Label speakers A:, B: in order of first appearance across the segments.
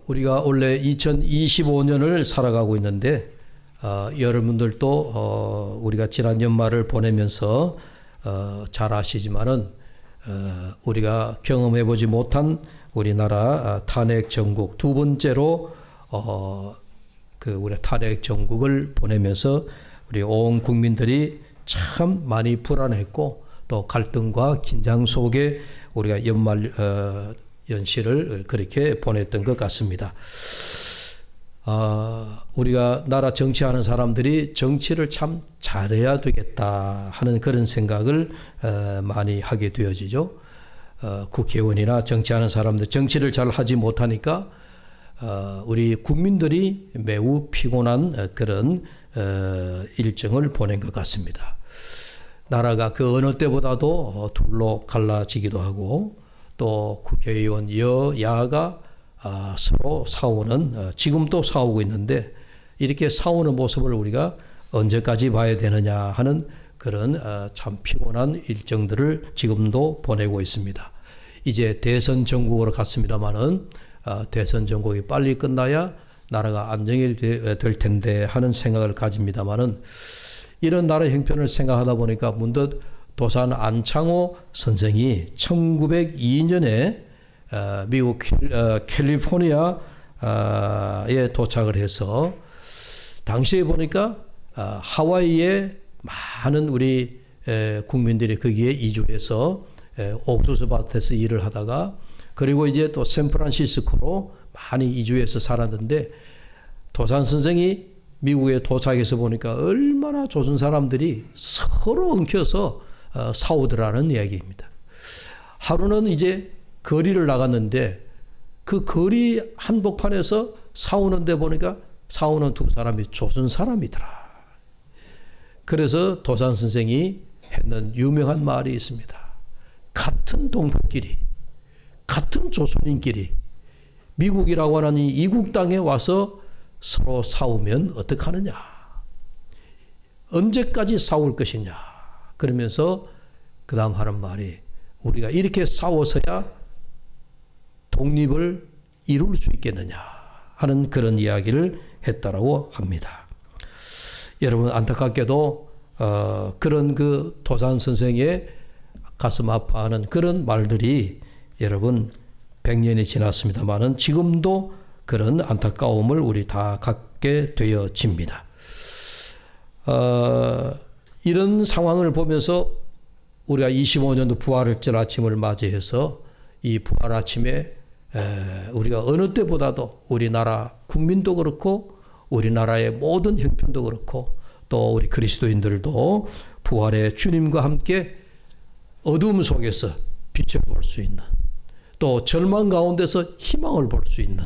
A: 우리가 원래 2025년을 살아가고 있는데 여러분들도 우리가 지난 연말을 보내면서 잘 아시지만은 우리가 경험해보지 못한 우리나라 탄핵 정국 두 번째로 우리 탄핵 정국을 보내면서 우리 온 국민들이 참 많이 불안했고 또 갈등과 긴장 속에 우리가 연말 연시를 그렇게 보냈던 것 같습니다. 우리가 나라 정치하는 사람들이 정치를 참 잘해야 되겠다 하는 그런 생각을 많이 하게 되어지죠. 국회의원이나 정치하는 사람들 정치를 잘 하지 못하니까 우리 국민들이 매우 피곤한 그런 일정을 보낸 것 같습니다. 나라가 그 어느 때보다도 둘로 갈라지기도 하고 또 국회의원 여야가 서로 싸우는 지금도 싸우고 있는데 이렇게 싸우는 모습을 우리가 언제까지 봐야 되느냐 하는 그런 참 피곤한 일정들을 지금도 보내고 있습니다. 이제 대선 전국으로 갔습니다마는 대선 전국이 빨리 끝나야 나라가 안정이 될 텐데 하는 생각을 가집니다마는 이런 나라 형편을 생각하다 보니까 문득 도산 안창호 선생이 1902년에 미국 캘리포니아에 도착을 해서 당시에 보니까 하와이에 많은 우리 국민들이 거기에 이주해서 옥수수 밭에서 일을 하다가 그리고 이제 또 샌프란시스코로 많이 이주해서 살았는데 도산 선생이 미국에 도착해서 보니까 얼마나 조선 사람들이 서로 엉켜서 싸우더라는 이야기입니다. 하루는 이제 거리를 나갔는데 그 거리 한복판에서 싸우는데 보니까 싸우는 두 사람이 조선 사람이더라. 그래서 도산 선생이 했는 유명한 말이 있습니다. 같은 동포끼리, 같은 조선인끼리 미국이라고 하는 이 이국 땅에 와서 서로 싸우면 어떡하느냐. 언제까지 싸울 것이냐. 그러면서 그 다음 하는 말이 우리가 이렇게 싸워서야 독립을 이룰 수 있겠느냐 하는 그런 이야기를 했다라고 합니다. 여러분 안타깝게도 그런 그 도산 선생의 가슴 아파하는 그런 말들이 여러분 100년이 지났습니다만은 지금도 그런 안타까움을 우리 다 갖게 되어집니다. 이런 상황을 보면서 우리가 25년도 부활절 아침을 맞이해서 이 부활 아침에 우리가 어느 때보다도 우리나라 국민도 그렇고 우리나라의 모든 형편도 그렇고 또 우리 그리스도인들도 부활의 주님과 함께 어두움 속에서 빛을 볼 수 있는 또 절망 가운데서 희망을 볼 수 있는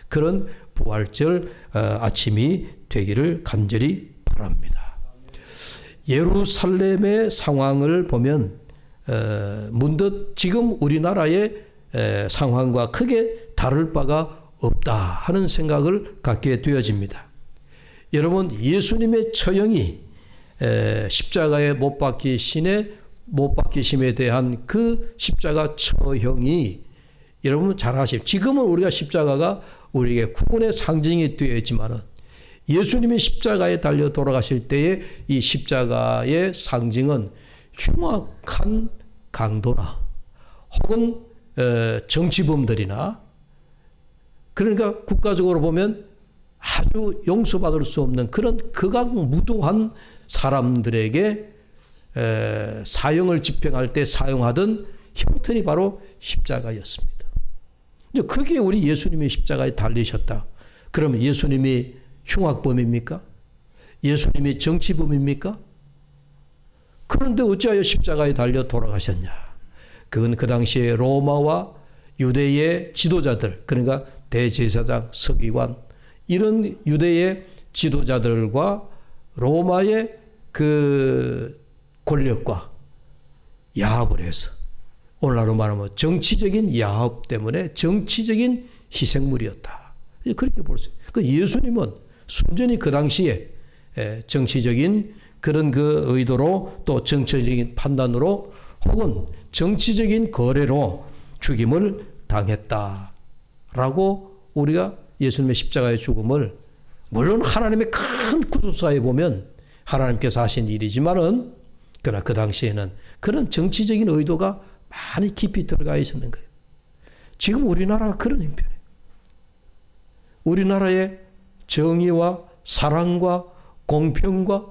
A: 그런 부활절 아침이 되기를 간절히 바랍니다. 예루살렘의 상황을 보면 문득 지금 우리나라의 상황과 크게 다를 바가 없다 하는 생각을 갖게 되어집니다. 여러분 예수님의 처형이 십자가에 못 박히심에 대한 그 십자가 처형이 여러분 잘 아시죠? 지금은 우리가 십자가가 우리에게 구원의 상징이 되어 있지만은 예수님이 십자가에 달려 돌아가실 때의 이 십자가의 상징은 흉악한 강도나 혹은 정치범들이나 그러니까 국가적으로 보면 아주 용서받을 수 없는 그런 극악무도한 사람들에게 사형을 집행할 때 사용하던 형틀이 바로 십자가였습니다. 그게 우리 예수님이 십자가에 달리셨다. 그러면 예수님이 흉악범입니까? 예수님이 정치범입니까? 그런데 어찌하여 십자가에 달려 돌아가셨냐? 그건 그 당시에 로마와 유대의 지도자들, 그러니까 대제사장, 서기관 이런 유대의 지도자들과 로마의 그 권력과 야합을 해서 오늘날로 말하면 정치적인 야합 때문에 정치적인 희생물이었다. 그렇게 볼 수 있어요. 그 예수님은 순전히 그 당시에 정치적인 그런 그 의도로 또 정치적인 판단으로 혹은 정치적인 거래로 죽임을 당했다라고 우리가 예수님의 십자가의 죽음을 물론 하나님의 큰 구속사에 보면 하나님께서 하신 일이지만은 그러나 그 당시에는 그런 정치적인 의도가 많이 깊이 들어가 있었는 거예요. 지금 우리나라가 그런 형편이에요. 우리나라의 정의와 사랑과 공평과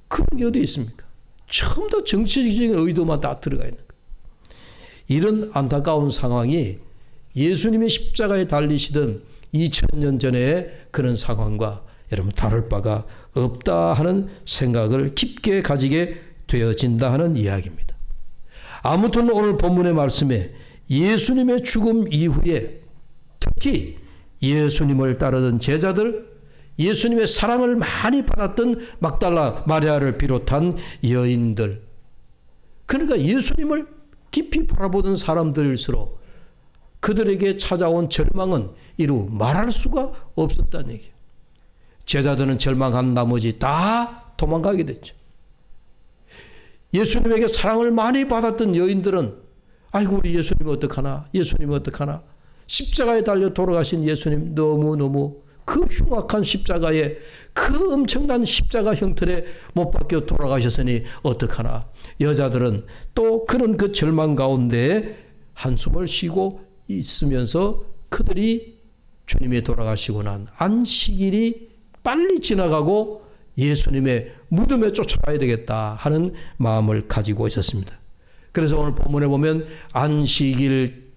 A: 그런 게 어디 있습니까? 전부 다 정치적인 의도만 다 들어가 있는 거예요. 이런 안타까운 상황이 예수님의 십자가에 달리시던 2000년 전의 그런 상황과 여러분 다를 바가 없다 하는 생각을 깊게 가지게 되어진다 하는 이야기입니다. 아무튼 오늘 본문의 말씀에 예수님의 죽음 이후에 특히 예수님을 따르던 제자들, 예수님의 사랑을 많이 받았던 막달라 마리아를 비롯한 여인들, 그러니까 예수님을 깊이 바라보던 사람들일수록 그들에게 찾아온 절망은 이루 말할 수가 없었다는 얘기예요. 제자들은 절망한 나머지 다 도망가게 됐죠. 예수님에게 사랑을 많이 받았던 여인들은 아이고 우리 예수님 어떡하나, 예수님 어떡하나, 십자가에 달려 돌아가신 예수님 너무너무 그 흉악한 십자가에 그 엄청난 십자가 형틀에 못 박혀 돌아가셨으니 어떡하나. 여자들은 또 그런 그 절망 가운데 한숨을 쉬고 있으면서 그들이 주님이 돌아가시고 난 안식일이 빨리 지나가고 예수님의 무덤에 쫓아가야 되겠다 하는 마음을 가지고 있었습니다. 그래서 오늘 본문에 보면 안식일이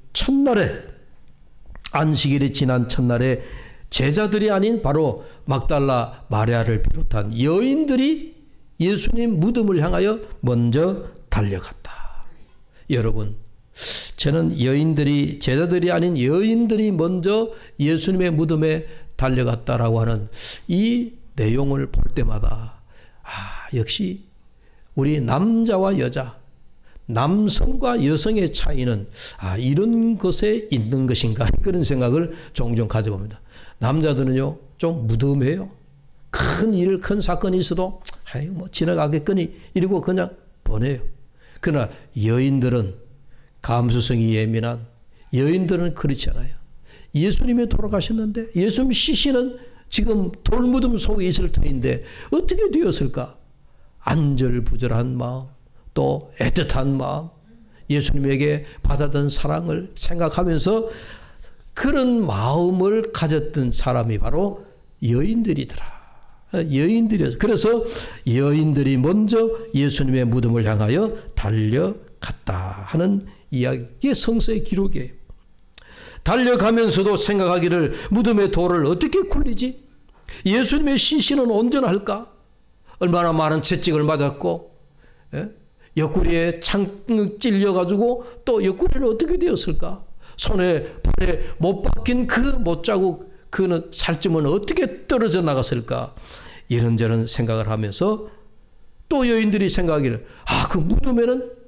A: 지난 첫날에 제자들이 아닌 바로 막달라 마리아를 비롯한 여인들이 예수님 무덤을 향하여 먼저 달려갔다. 여러분, 저는 제자들이 아닌 여인들이 먼저 예수님의 무덤에 달려갔다라고 하는 이 내용을 볼 때마다 역시 우리 남자와 여자, 남성과 여성의 차이는 이런 것에 있는 것인가 그런 생각을 종종 가져봅니다. 남자들은요 좀 무덤해요. 큰 사건이 있어도 뭐 지나가겠거니 이러고 그냥 보내요. 그러나 여인들은 감수성이 예민한 여인들은 그렇지 않아요. 예수님이 돌아가셨는데 예수님 시신은 지금 돌무덤 속에 있을 터인데 어떻게 되었을까? 안절부절한 마음, 또 애틋한 마음, 예수님에게 받았던 사랑을 생각하면서 그런 마음을 가졌던 사람이 바로 여인들이더라. 여인들이었어요. 그래서 여인들이 먼저 예수님의 무덤을 향하여 달려갔다 하는 이야기의 성서의 기록이에요. 달려가면서도 생각하기를 무덤의 돌을 어떻게 굴리지? 예수님의 시신은 온전할까? 얼마나 많은 채찍을 맞았고 옆구리에 창 찔려가지고 또 옆구리는 어떻게 되었을까? 손에 발에 못 박힌 그 못자국 그 살점은 어떻게 떨어져 나갔을까? 이런저런 생각을 하면서 또 여인들이 생각하기를 그 무덤에는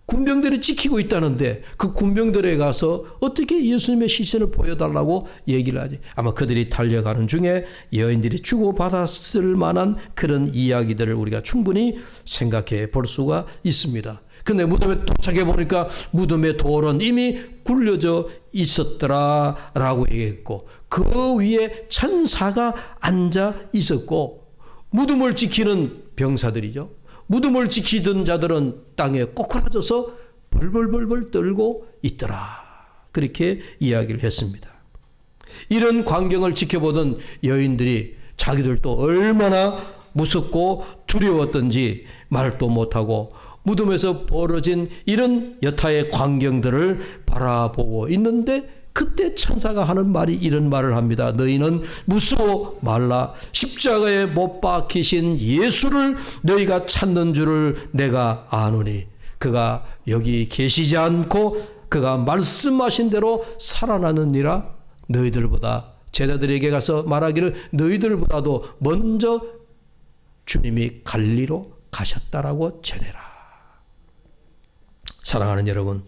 A: 군병들이 지키고 있다는데 그 군병들에 가서 어떻게 예수님의 시신을 보여달라고 얘기를 하지? 아마 그들이 달려가는 중에 여인들이 주고받았을 만한 그런 이야기들을 우리가 충분히 생각해 볼 수가 있습니다. 근데 무덤에 도착해 보니까 무덤의 돌은 이미 굴려져 있었더라라고 얘기했고 그 위에 천사가 앉아 있었고 무덤을 지키는 병사들이죠. 무덤을 지키던 자들은 땅에 꼬꾸라져서 벌벌벌벌 떨고 있더라. 그렇게 이야기를 했습니다. 이런 광경을 지켜보던 여인들이 자기들도 얼마나 무섭고 두려웠던지 말도 못하고 무덤에서 벌어진 이런 여타의 광경들을 바라보고 있는데 그때 천사가 하는 말이 이런 말을 합니다. 너희는 무서워 말라. 십자가에 못 박히신 예수를 너희가 찾는 줄을 내가 아노니 그가 여기 계시지 않고 그가 말씀하신 대로 살아나느니라. 너희들보다 제자들에게 가서 말하기를 너희들보다도 먼저 주님이 갈리로 가셨다라고 전해라. 사랑하는 여러분,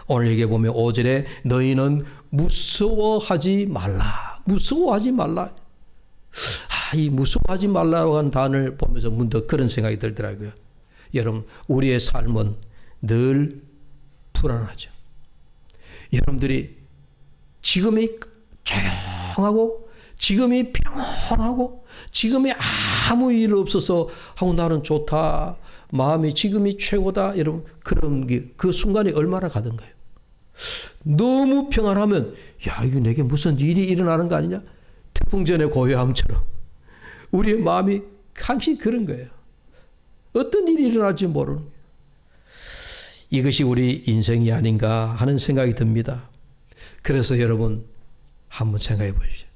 A: 오늘 얘기해 보면 5절에 너희는 무서워하지 말라. 무서워하지 말라. 이 무서워하지 말라고 하는 단어를 보면서 문득 그런 생각이 들더라고요. 여러분, 우리의 삶은 늘 불안하죠. 여러분들이 지금이 조용하고 지금이 평온하고 지금이 아무 일 없어서 하고 나는 좋다. 마음이 지금이 최고다. 여러분 그런 게 그 순간이 얼마나 가던가요? 너무 평안하면 야 이거 내게 무슨 일이 일어나는 거 아니냐? 태풍전의 고요함처럼 우리의 마음이 항상 그런 거예요. 어떤 일이 일어날지 모르는 거예요. 이것이 우리 인생이 아닌가 하는 생각이 듭니다. 그래서 여러분 한번 생각해 보십시오.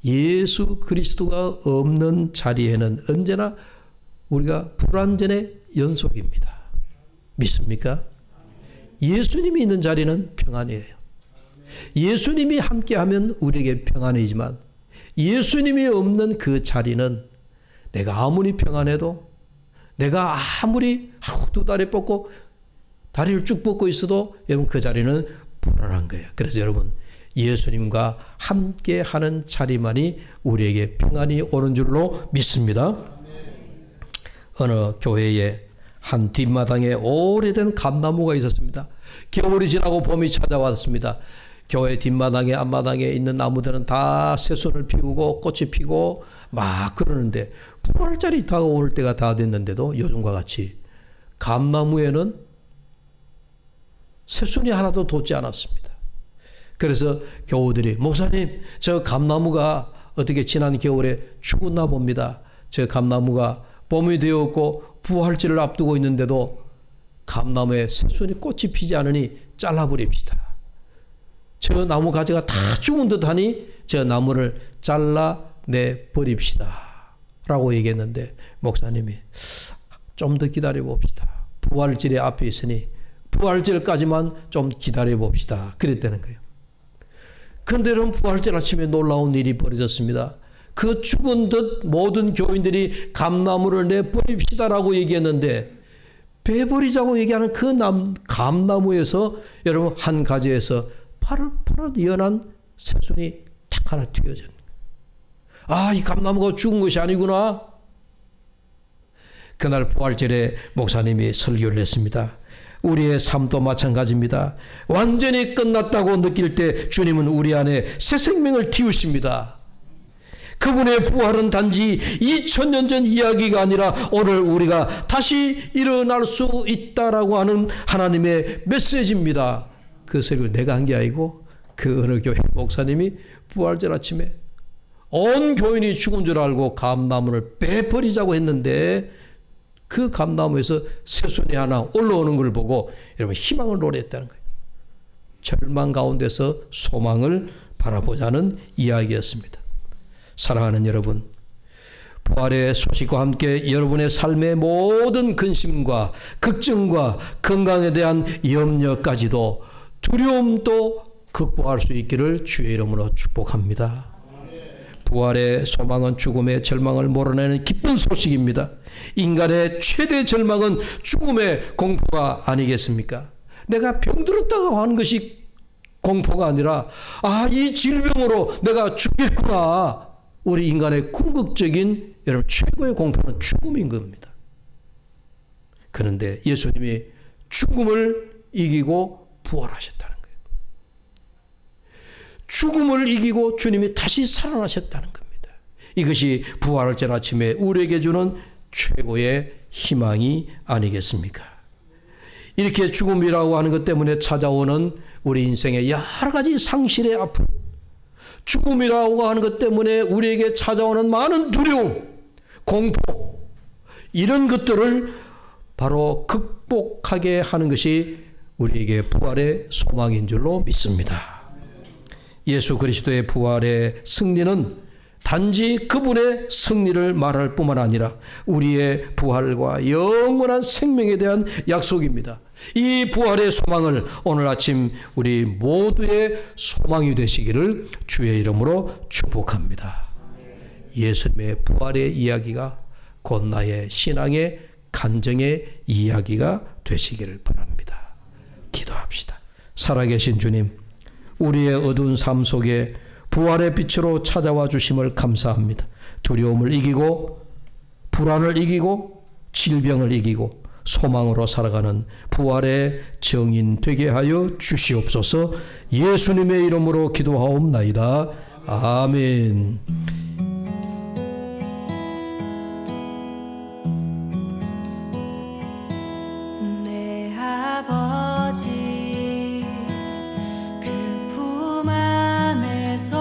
A: 예수 그리스도가 없는 자리에는 언제나 우리가 불완전의 연속입니다. 믿습니까? 예수님이 있는 자리는 평안이에요. 예수님이 함께하면 우리에게 평안이지만 예수님이 없는 그 자리는 내가 아무리 평안해도 내가 아무리 두 다리 뻗고 다리를 쭉 뻗고 있어도 여러분 그 자리는 불안한 거예요. 그래서 여러분 예수님과 함께하는 자리만이 우리에게 평안이 오는 줄로 믿습니다. 어느 교회에 한 뒷마당에 오래된 감나무가 있었습니다. 겨울이 지나고 봄이 찾아왔습니다. 교회 뒷마당에 앞마당에 있는 나무들은 다 새순을 피우고 꽃이 피고 막 그러는데 부활절이 다가올 때가 다 됐는데도 요즘과 같이 감나무에는 새순이 하나도 돋지 않았습니다. 그래서 교우들이 목사님 저 감나무가 어떻게 지난 겨울에 죽었나 봅니다. 저 감나무가 봄이 되었고 부활절을 앞두고 있는데도 감나무에 새순이 꽃이 피지 않으니 잘라버립시다. 저 나무 가지가 다 죽은 듯하니 저 나무를 잘라내버립시다 라고 얘기했는데 목사님이 좀 더 기다려봅시다. 부활절이 앞에 있으니 부활절까지만 좀 기다려봅시다 그랬다는 거예요. 그런데 여러분 부활절 아침에 놀라운 일이 벌어졌습니다. 그 죽은 듯 모든 교인들이 감나무를 내버립시다라고 얘기했는데 베버리자고 얘기하는 그 감나무에서 여러분 한 가지에서 파릇파릇 연한 새순이 탁 하나 튀어졌는 거예요. 아, 이 감나무가 죽은 것이 아니구나. 그날 부활절에 목사님이 설교를 했습니다. 우리의 삶도 마찬가지입니다. 완전히 끝났다고 느낄 때 주님은 우리 안에 새 생명을 틔우십니다. 그분의 부활은 단지 2000년 전 이야기가 아니라 오늘 우리가 다시 일어날 수 있다라고 하는 하나님의 메시지입니다. 그 설교를 내가 한 게 아니고 그 어느 교회 목사님이 부활절 아침에 온 교인이 죽은 줄 알고 감나무를 베버리자고 했는데 그 감나무에서 새순이 하나 올라오는 걸 보고 여러분 희망을 노래했다는 거예요. 절망 가운데서 소망을 바라보자는 이야기였습니다. 사랑하는 여러분, 부활의 소식과 함께 여러분의 삶의 모든 근심과 걱정과 건강에 대한 염려까지도 두려움도 극복할 수 있기를 주의 이름으로 축복합니다. 부활의 소망은 죽음의 절망을 몰아내는 기쁜 소식입니다. 인간의 최대 절망은 죽음의 공포가 아니겠습니까? 내가 병들었다고 하는 것이 공포가 아니라 이 질병으로 내가 죽겠구나. 우리 인간의 궁극적인 여러분 최고의 공포는 죽음인 겁니다. 그런데 예수님이 죽음을 이기고 부활하셨다는 거예요. 죽음을 이기고 주님이 다시 살아나셨다는 겁니다. 이것이 부활절 아침에 우리에게 주는 최고의 희망이 아니겠습니까? 이렇게 죽음이라고 하는 것 때문에 찾아오는 우리 인생의 여러 가지 상실의 아픔, 죽음이라고 하는 것 때문에 우리에게 찾아오는 많은 두려움, 공포, 이런 것들을 바로 극복하게 하는 것이 우리에게 부활의 소망인 줄로 믿습니다. 예수 그리스도의 부활의 승리는 단지 그분의 승리를 말할 뿐만 아니라 우리의 부활과 영원한 생명에 대한 약속입니다. 이 부활의 소망을 오늘 아침 우리 모두의 소망이 되시기를 주의 이름으로 축복합니다. 예수님의 부활의 이야기가 곧 나의 신앙의 간증의 이야기가 되시기를 바랍니다. 기도합시다. 살아계신 주님, 우리의 어두운 삶 속에 부활의 빛으로 찾아와 주심을 감사합니다. 두려움을 이기고 불안을 이기고 질병을 이기고 소망으로 살아가는 부활의 정인 되게 하여 주시옵소서. 예수님의 이름으로 기도하옵나이다. 아멘.
B: 내 아버지 그 품 안에서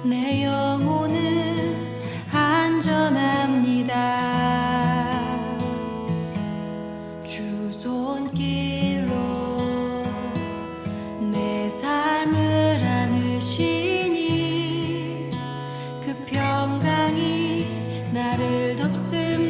B: 내 영혼은 안전합니다. 주 손길로 내 삶을 안으시니 그 평강이 나를 덮습니다.